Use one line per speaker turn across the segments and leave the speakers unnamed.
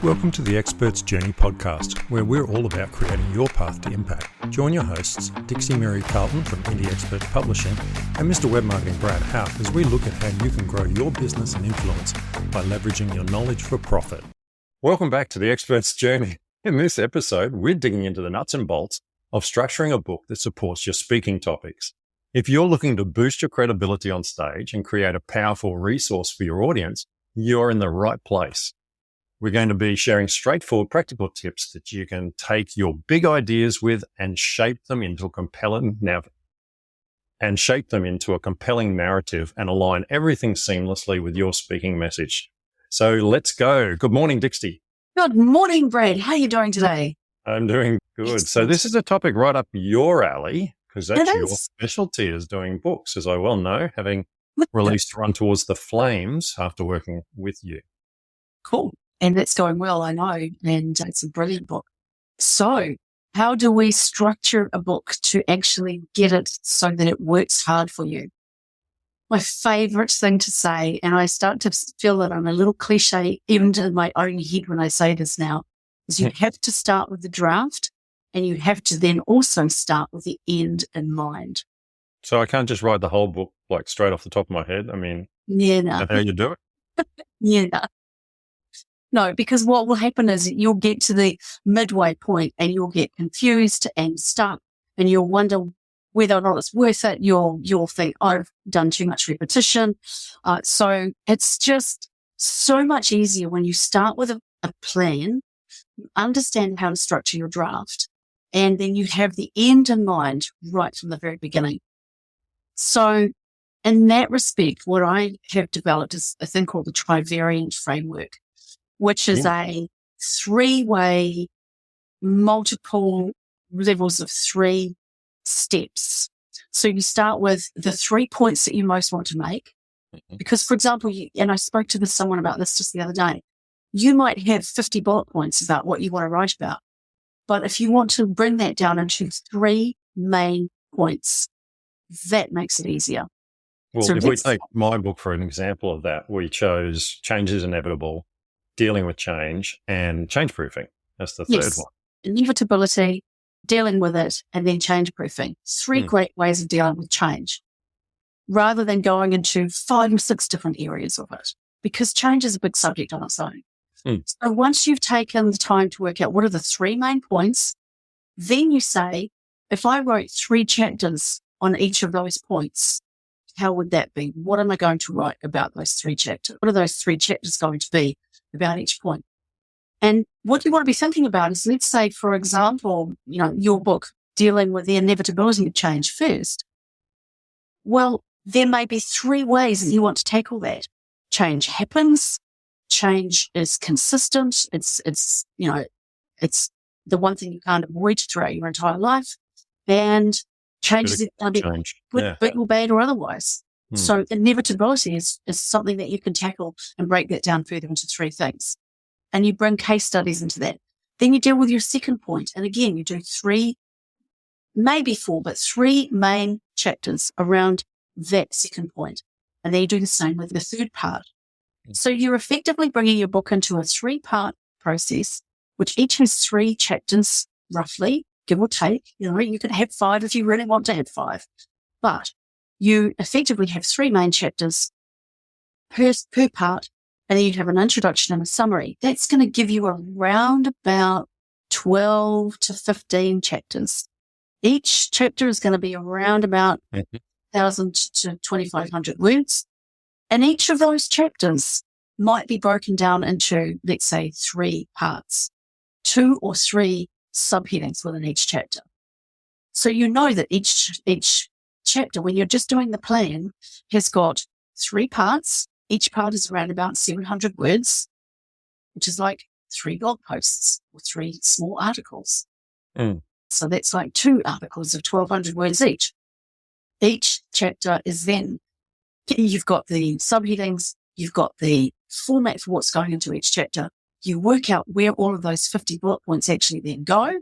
Welcome to the Expert's Journey podcast, where we're all about creating your path to impact. Join your hosts, Dixie Mary Carlton from Indie Experts Publishing and Mr. Web Marketing Brad Houck, as we look at how you can grow your business and influence by leveraging your knowledge for profit. Welcome back to the Expert's Journey. In this episode, we're digging into the nuts and bolts of structuring a book that supports your speaking topics. If you're looking to boost your credibility on stage and create a powerful resource for your audience, you're in the right place. We're going to be sharing straightforward practical tips that you can take your big ideas with and shape them into a compelling narrative and align everything seamlessly with your speaking message. So let's go. Good morning, Dixie.
Good morning, Brad. How are you doing today?
I'm doing good.
Excellent.
So this is a topic right up your alley, because that's your
is.
specialty is doing books, as I well know, having released Run Towards the Flames after working with you.
Cool. And that's going well, I know. And it's a brilliant book. So how do we structure a book to actually get it so that it works hard for you? My favorite thing to say, and I start to feel that I'm a little cliche even to my own head when I say this now, is you have to start with the draft and you have to then also start with the end in mind.
So I can't just write the whole book like straight off the top of my head. I mean,
yeah, no.
Is that how you do it?
Yeah, no. No, because what will happen is you'll get to the midway point and you'll get confused and stuck and you'll wonder whether or not it's worth it. You'll think, oh, I've done too much repetition. So it's just so much easier when you start with a plan, understand how to structure your draft, and then you have the end in mind right from the very beginning. So in that respect, what I have developed is a thing called the Trivariant Framework, which is a three-way, multiple levels of 3 steps. So you start with the 3 points that you most want to make. Because, for example, and I spoke to someone about this just the other day, you might have 50 bullet points about what you want to write about. But if you want to bring that down into 3 main points, that makes it easier.
Well,
So
if we take my book for an example of that, we chose Change is Inevitable, Dealing with Change, and Change Proofing. That's the third one.
Inevitability, dealing with it, and then change proofing. 3 great ways of dealing with change, rather than going into 5 or 6 different areas of it, because change is a big subject on its own. So once you've taken the time to work out what are the 3 main points, then you say, if I wrote 3 chapters on each of those points, how would that be? What am I going to write about those 3 chapters? What are those 3 chapters going to be about each point? And what you want to be thinking about is, let's say, for example, your book dealing with the inevitability of change first. Well, there may be 3 ways that you want to tackle that. Change happens. Change is consistent. It's the one thing you can't avoid throughout your entire life. And change is going to be good, big or bad or otherwise. So inevitability is something that you can tackle and break that down further into 3 things. And you bring case studies into that. Then you deal with your second point. And again, you do 3, maybe 4, but 3 main chapters around that second point. And then you do the same with the third part. So you're effectively bringing your book into a 3-part process, which each has 3 chapters, roughly, give or take. You can have 5 if you really want to have 5. But you effectively have 3 main chapters per part, and then you have an introduction and a summary. That's going to give you around about 12 to 15 chapters. Each chapter is going to be around about 1,000 to 2,500 words. And each of those chapters might be broken down into, let's say, 3 parts, 2 or 3 subheadings within each chapter. So you know that each chapter, when you're just doing the plan, has got 3 parts. Each part is around about 700 words, which is like 3 blog posts or 3 small articles. So that's like 2 articles of 1,200 words each. Each chapter is then, you've got the subheadings, you've got the format for what's going into each chapter. You work out where all of those 50 bullet points actually then go,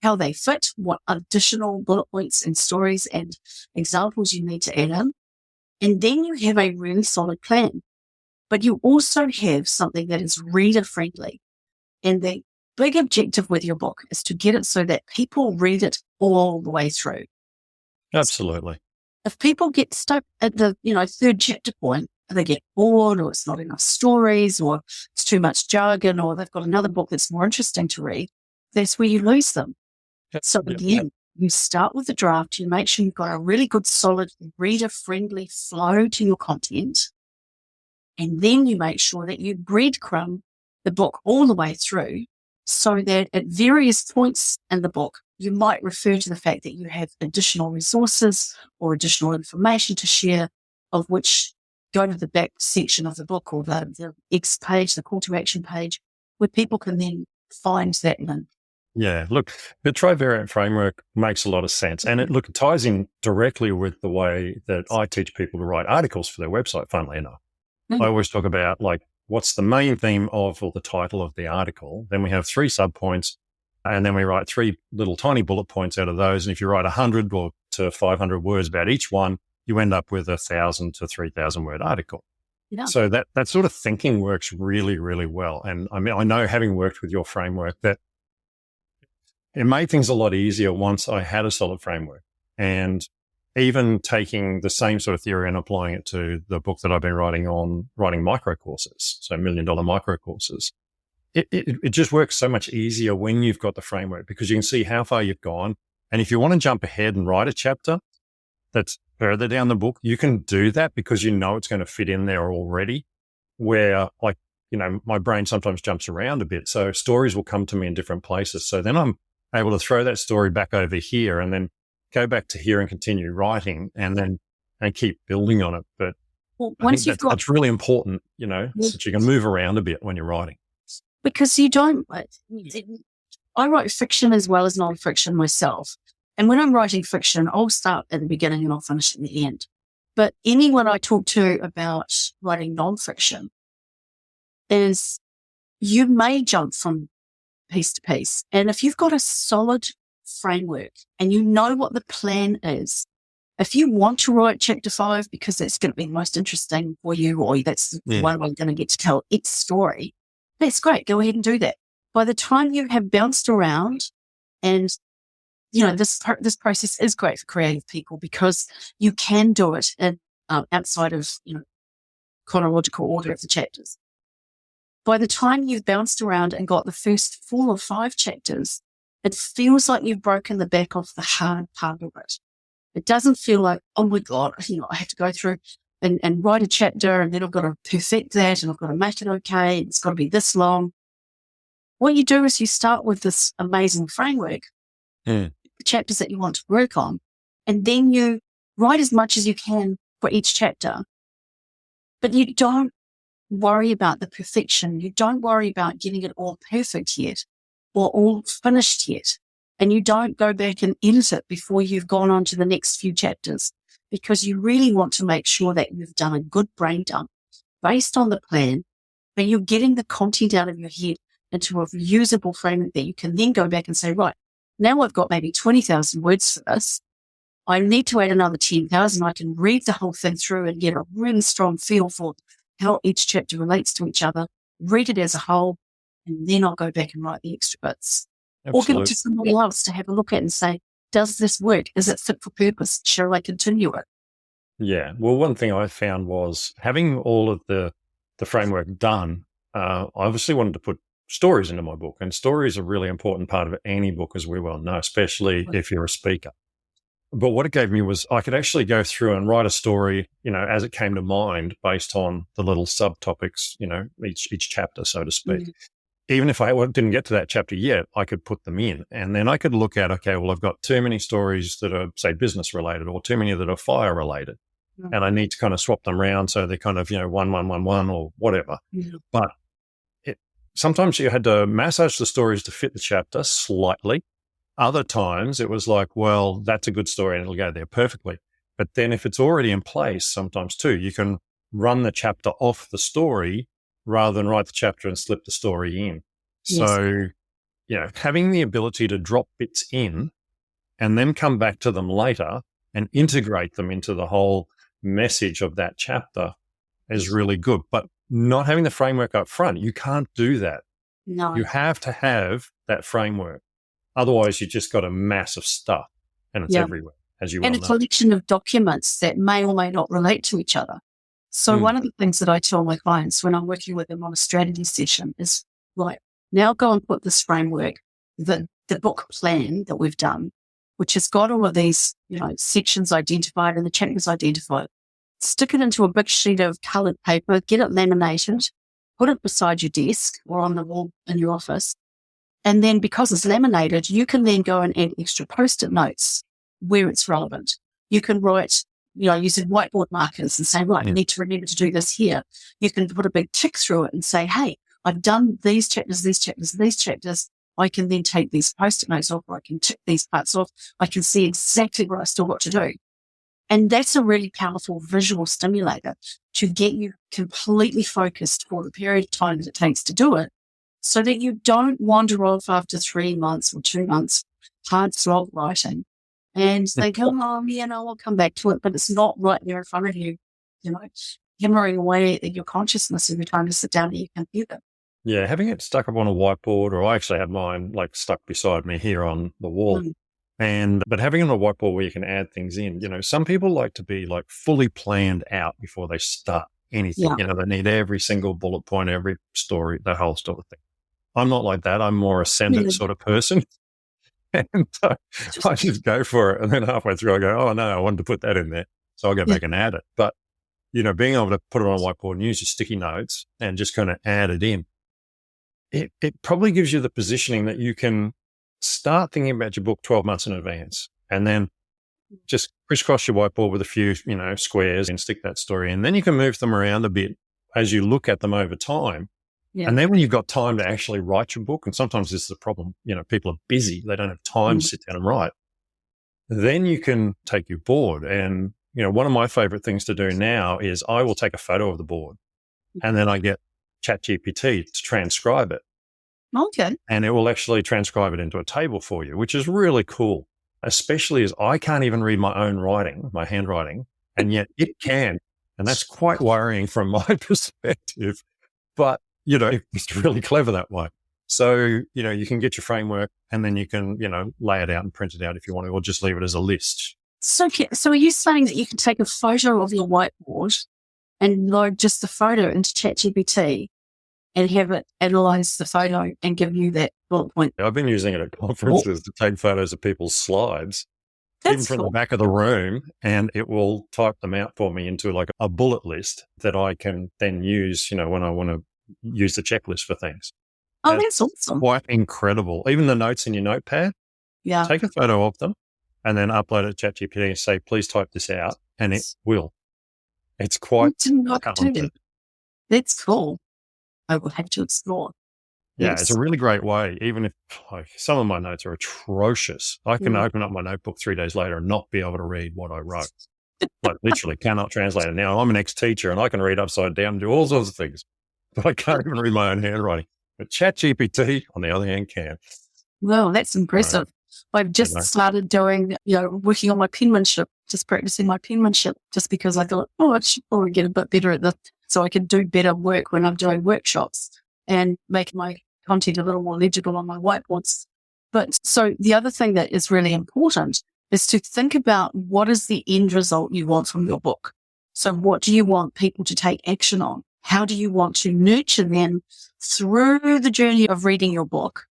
how they fit, what additional bullet points and stories and examples you need to add in. And then you have a really solid plan. But you also have something that is reader friendly. And the big objective with your book is to get it so that people read it all the way through.
Absolutely.
If people get stuck at the, third chapter point, they get bored, or it's not enough stories, or it's too much jargon, or they've got another book that's more interesting to read, that's where you lose them. So again, you start with the draft, you make sure you've got a really good, solid, reader-friendly flow to your content, and then you make sure that you breadcrumb the book all the way through, so that at various points in the book, you might refer to the fact that you have additional resources or additional information to share, of which go to the back section of the book, or the X page, the call to action page, where people can then find that link.
Yeah, look, the Trivariate framework makes a lot of sense. And it ties in directly with the way that I teach people to write articles for their website, funnily enough. I always talk about, what's the main theme of, or the title of the article. Then we have 3 subpoints, and then we write 3 little tiny bullet points out of those. And if you write 100 or to 500 words about each one, you end up with 1,000 to 3,000 word article. Yeah. So that sort of thinking works really, really well. And I mean, I know, having worked with your framework, that it made things a lot easier once I had a solid framework. And even taking the same sort of theory and applying it to the book that I've been writing on writing micro courses, so $1 million micro courses, it just works so much easier when you've got the framework, because you can see how far you've gone. And if you want to jump ahead and write a chapter that's further down the book, you can do that, because you know it's going to fit in there already, where my brain sometimes jumps around a bit. So stories will come to me in different places. So then I'm able to throw that story back over here and then go back to here and continue writing, and keep building on it. But once that's really important, so that you can move around a bit when you're writing.
Because I write fiction as well as non-fiction myself. And when I'm writing fiction, I'll start at the beginning and I'll finish at the end. But anyone I talk to about writing non-fiction is, you may jump from piece to piece. And if you've got a solid framework and you know what the plan is, if you want to write chapter 5 because that's going to be the most interesting for you, or that's the one where you're going to get to tell its story, that's great. Go ahead and do that. By the time you have bounced around, and this process is great for creative people, because you can do it in outside of chronological order of the chapters. By the time you've bounced around and got the first 4 or 5 chapters, it feels like you've broken the back off the hard part of it. It doesn't feel like, oh my God, I have to go through and write a chapter, and then I've got to perfect that, and I've got to make it okay. It's got to be this long. What you do is you start with this amazing framework, the chapters that you want to work on, and then you write as much as you can for each chapter. But you don't worry about the perfection. You don't worry about getting it all perfect yet, or all finished yet. And you don't go back and edit it before you've gone on to the next few chapters, because you really want to make sure that you've done a good brain dump based on the plan, but you're getting the content out of your head into a usable framework that you can then go back and say, right, now I've got maybe 20,000 words for this. I need to add another 10,000. I can read the whole thing through and get a really strong feel for how each chapter relates to each other, read it as a whole, and then I'll go back and write the extra bits. Absolutely. Or give it to somebody else to have a look at and say, does this work? Is it fit for purpose? Shall I continue it?
Yeah. Well, one thing I found was, having all of the framework done, I obviously wanted to put stories into my book. And stories are a really important part of any book, as we well know, especially if you're a speaker. But what it gave me was, I could actually go through and write a story, as it came to mind, based on the little subtopics, each chapter, so to speak. Mm-hmm. Even if I didn't get to that chapter yet, I could put them in. And then I could look at, okay, well, I've got too many stories that are, say, business related, or too many that are fire related. Mm-hmm. And I need to kind of swap them around so they're kind of, 1, 1, 1, 1 or whatever. Mm-hmm. But sometimes you had to massage the stories to fit the chapter slightly. Other times it was like, well, that's a good story and it'll go there perfectly. But then if it's already in place, sometimes too, you can run the chapter off the story rather than write the chapter and slip the story in. Yes. So, having the ability to drop bits in and then come back to them later and integrate them into the whole message of that chapter is really good. But not having the framework up front, you can't do that.
No.
You have to have that framework. Otherwise, you just got a mass of stuff and it's everywhere, as you well know.
And a collection of documents that may or may not relate to each other. So one of the things that I tell my clients when I'm working with them on a strategy session is, right, now go and put this framework, the book plan that we've done, which has got all of these, sections identified and the chapters identified. Stick it into a big sheet of coloured paper, get it laminated, put it beside your desk or on the wall in your office. And then because it's laminated, you can then go and add extra Post-it notes where it's relevant. You can write, using whiteboard markers and say, right, I need to remember to do this here. You can put a big tick through it and say, hey, I've done these chapters, these chapters, these chapters. I can then take these Post-it notes off, or I can tick these parts off. I can see exactly what I still got to do. And that's a really powerful visual stimulator to get you completely focused for the period of time that it takes to do it, so that you don't wander off after 3 months or 2 months, hard slog writing. And they go, I'll come back to it, but it's not right there in front of you, hammering away at your consciousness every time you sit down at your computer.
Yeah, having it stuck up on a whiteboard, or I actually have mine stuck beside me here on the wall. But having it on a whiteboard where you can add things in, some people like to be fully planned out before they start anything. They need every single bullet point, every story, that whole sort of thing. I'm not like that. I'm more ascendant sort of person. And I just go for it. And then halfway through I go, oh no, I wanted to put that in there. So I'll go back and add it. But, being able to put it on a whiteboard and use your sticky notes and just kind of add it in, it probably gives you the positioning that you can start thinking about your book 12 months in advance, and then just crisscross your whiteboard with a few, squares and stick that story in. Then you can move them around a bit as you look at them over time. Yeah. And then when you've got time to actually write your book, and sometimes this is a problem, people are busy, they don't have time to sit down and write. Then you can take your board. And, one of my favorite things to do now is I will take a photo of the board and then I get ChatGPT to transcribe it.
Okay.
And it will actually transcribe it into a table for you, which is really cool, especially as I can't even read my own writing, my handwriting, and yet it can. And that's quite worrying from my perspective. But, it's really clever that way. So, you can get your framework and then you can, lay it out and print it out if you want to, or just leave it as a list.
So are you saying that you can take a photo of your whiteboard and load just the photo into ChatGPT and have it analyze the photo and give you that bullet point?
I've been using it at conferences to take photos of people's slides, even from the back of the room, and it will type them out for me into a bullet list that I can then use, when I want to use the checklist for things.
Oh, that's awesome.
Quite incredible. Even the notes in your notepad, take a photo of them and then upload it to ChatGPT and say, please type this out, and it will. It's quite talented.
That's cool. I will have to explore.
Yeah, It's a really great way. Even if some of my notes are atrocious, I can open up my notebook 3 days later and not be able to read what I wrote. Literally cannot translate it. Now, I'm an ex-teacher and I can read upside down and do all sorts of things, but I can't even read my own handwriting. But ChatGPT, on the other hand, can.
Well, that's impressive. I've just started doing, working on my penmanship, just practicing my penmanship, just because I thought, I should probably get a bit better at this so I can do better work when I'm doing workshops and make my content a little more legible on my whiteboards. But so the other thing that is really important is to think about what is the end result you want from your book. So what do you want people to take action on? How do you want to nurture them through the journey of reading your book,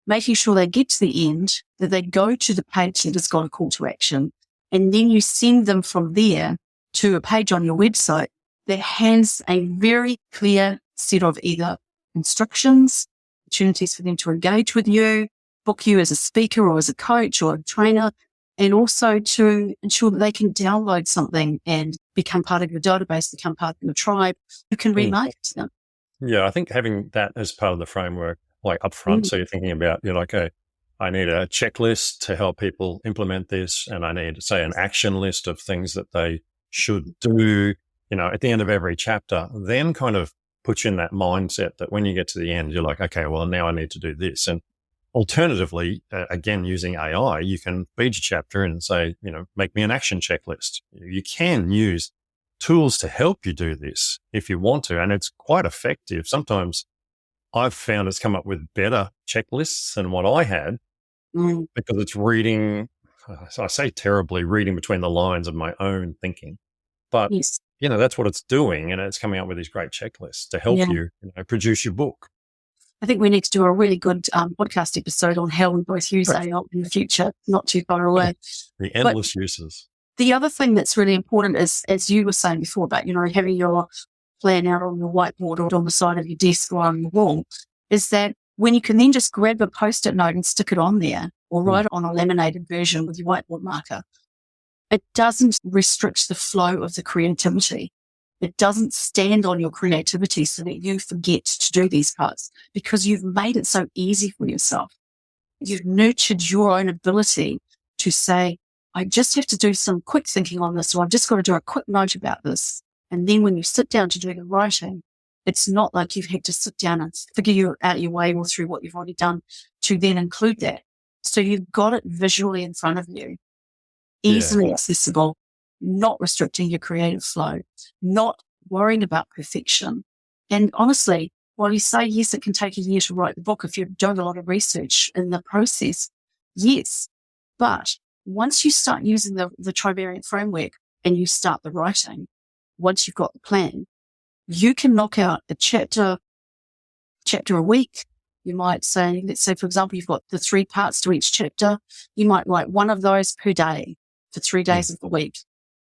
making sure they get to the end, that they go to the page that has got a call to action, and then you send them from there to a page on your website that has a very clear set of either instructions, opportunities for them to engage with you, book you as a speaker or as a coach or a trainer, and also to ensure that they can download something and become part of your database, become part of your tribe. You can remarket to them.
Yeah, I think having that as part of the framework, up front, so you're thinking about, okay, I need a checklist to help people implement this, and I need, say, an action list of things that they should do, at the end of every chapter, then kind of put you in that mindset that when you get to the end, you're like, okay, well, now I need to do this. And alternatively, again, using AI, you can feed your chapter and say, make me an action checklist. You can use tools to help you do this if you want to, and it's quite effective. Sometimes I've found it's come up with better checklists than what I had because it's reading, I say terribly, reading between the lines of my own thinking. But,
Yes.
that's what it's doing. And it's coming up with these great checklists to help you produce your book.
I think we need to do a really good podcast episode on how we both use AI in the future, not too far away.
The endless uses.
The other thing that's really important is, as you were saying before about, having your plan out on your whiteboard or on the side of your desk or on the wall, is that when you can then just grab a Post-it note and stick it on there or write it on a laminated version with your whiteboard marker, it doesn't restrict the flow of the creativity. It doesn't stand on your creativity so that you forget to do these parts because you've made it so easy for yourself. You've nurtured your own ability to say, I just have to do some quick thinking on this, or I've just got to do a quick note about this. And then when you sit down to do the writing, it's not like you've had to sit down and figure out your way or through what you've already done to then include that. So you've got it visually in front of you, easily accessible, not restricting your creative flow, not worrying about perfection. And honestly, while you say, yes, it can take a year to write the book if you're doing a lot of research in the process, yes. But once you start using the Trivariant framework and you start the writing, once you've got the plan, you can knock out a chapter a week. You might say, let's say, for example, you've got the 3 parts to each chapter. You might write one of those per day for 3 days of the week.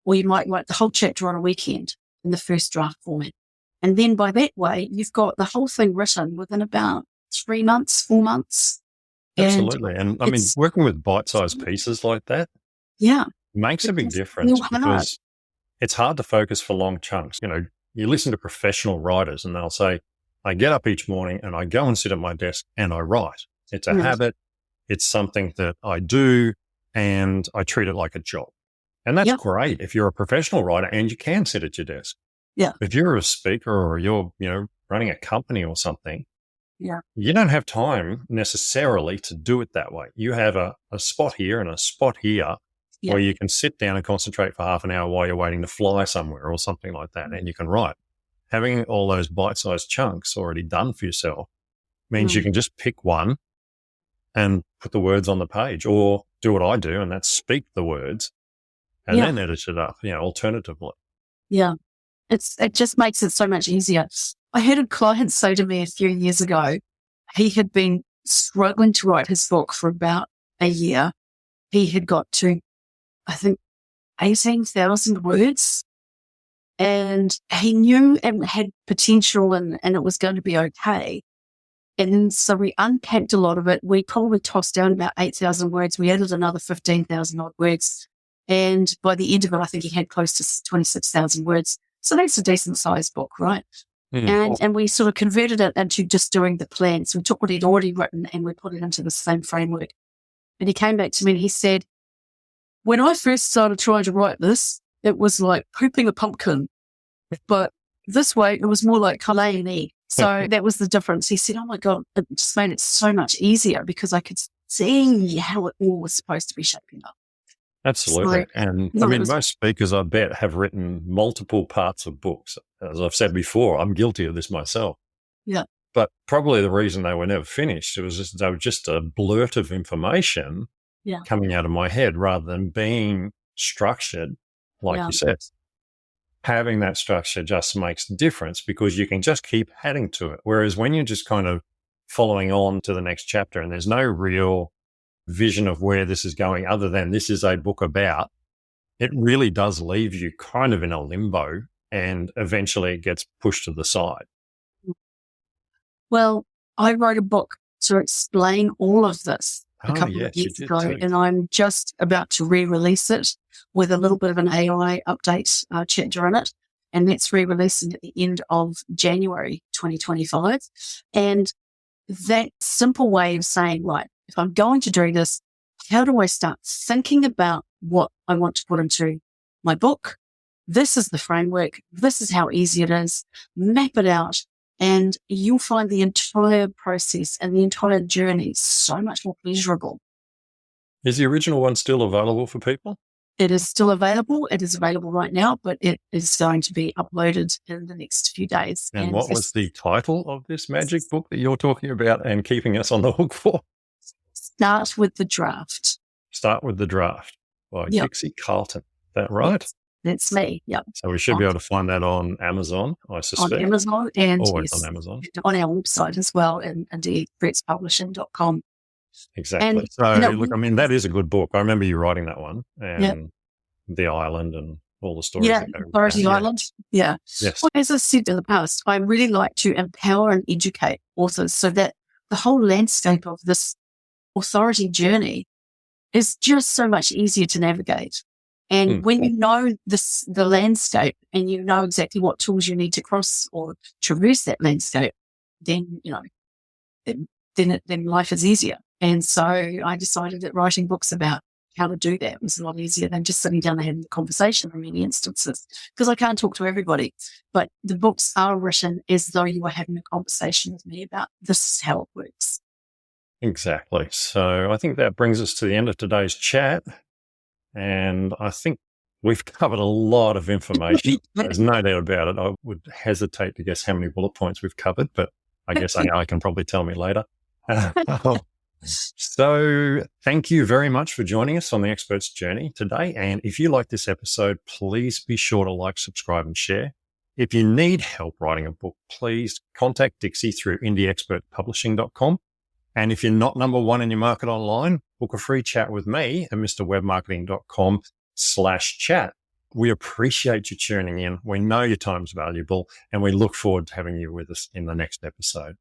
Or you might write the whole chapter on a weekend in the first draft format. And then by that way, you've got the whole thing written within about 3 months, 4 months.
Absolutely. And I mean, working with bite-sized pieces like that makes a big difference because it's hard to focus for long chunks. You listen to professional writers and they'll say, I get up each morning and I go and sit at my desk and I write. It's a habit. It's something that I do and I treat it like a job. And that's great if you're a professional writer and you can sit at your desk.
Yeah.
If you're a speaker or you're, running a company or something,
you
don't have time necessarily to do it that way. You have a spot here and a spot here where you can sit down and concentrate for half an hour while you're waiting to fly somewhere or something like that, and you can write. Having all those bite-sized chunks already done for yourself means you can just pick one and put the words on the page, or do what I do, and that's speak the words and then edit it up, alternatively.
Yeah. It just makes it so much easier. I had a client say to me a few years ago, he had been struggling to write his book for about a year. He had got to, I think, 18,000 words, and he knew it had potential and it was going to be okay. And so we unpacked a lot of it. We probably tossed down about 8,000 words. We added another 15,000 odd words. And by the end of it, I think he had close to 26,000 words. So that's a decent sized book, right? And we sort of converted it into just doing the plan. So we took what he'd already written and we put it into the same framework. And he came back to me and he said, when I first started trying to write this, it was like pooping a pumpkin. But this way, it was more like laying an egg. So that was the difference. He said, oh my God, it just made it so much easier because I could see how it all was supposed to be shaping up.
Absolutely. And most speakers, I bet, have written multiple parts of books. As I've said before, I'm guilty of this myself.
Yeah.
But probably the reason they were never finished, they were just a blurt of information coming out of my head rather than being structured, like you said. Having that structure just makes a difference because you can just keep adding to it. Whereas when you're just kind of following on to the next chapter and there's no real vision of where this is going other than this is a book about, it really does leave you kind of in a limbo and eventually it gets pushed to the side.
Well, I wrote a book to explain all of this a couple of years ago, and I'm just about to re-release it with a little bit of an AI update chapter in it, and that's re-releasing at the end of January 2025. And that simple way of saying, right, if I'm going to do this, how do I start thinking about what I want to put into my book? This is the framework. This is how easy it is. Map it out. And you'll find the entire process and the entire journey so much more pleasurable.
Is the original one still available for people?
It is still available. It is available right now, but it is going to be uploaded in the next few days.
And what was the title of this magic book that you're talking about and keeping us on the hook for?
Start with the Draft.
Start with the Draft by Dixie Carlton. Is that right?
That's me. Yep.
So we should be able to find that on Amazon, I suspect.
On Amazon and
always on Amazon.
On our website as well, and indeedexpertspublishing.com.
Exactly.
And,
so, look, I mean, that is a good book. I remember you writing that one, and The Island and all the stories.
Yeah, Authority Island. Yeah.
Yes.
Well, as I said in the past, I really like to empower and educate authors so that the whole landscape of this authority journey is just so much easier to navigate. And when you know the landscape and you know exactly what tools you need to cross or traverse that landscape, then, then life is easier. And so I decided that writing books about how to do that was a lot easier than just sitting down and having a conversation in many instances, because I can't talk to everybody. But the books are written as though you were having a conversation with me about this is how it works.
Exactly. So I think that brings us to the end of today's chat. And I think we've covered a lot of information. There's no doubt about it. I would hesitate to guess how many bullet points we've covered, but I guess AI can probably tell me later. So thank you very much for joining us on the Expert's Journey today. And if you like this episode, please be sure to like, subscribe, and share. If you need help writing a book, please contact Dixie through indieexpertpublishing.com. And if you're not number one in your market online, book a free chat with me at mrwebmarketing.com/chat. We appreciate you tuning in. We know your time's valuable, and we look forward to having you with us in the next episode.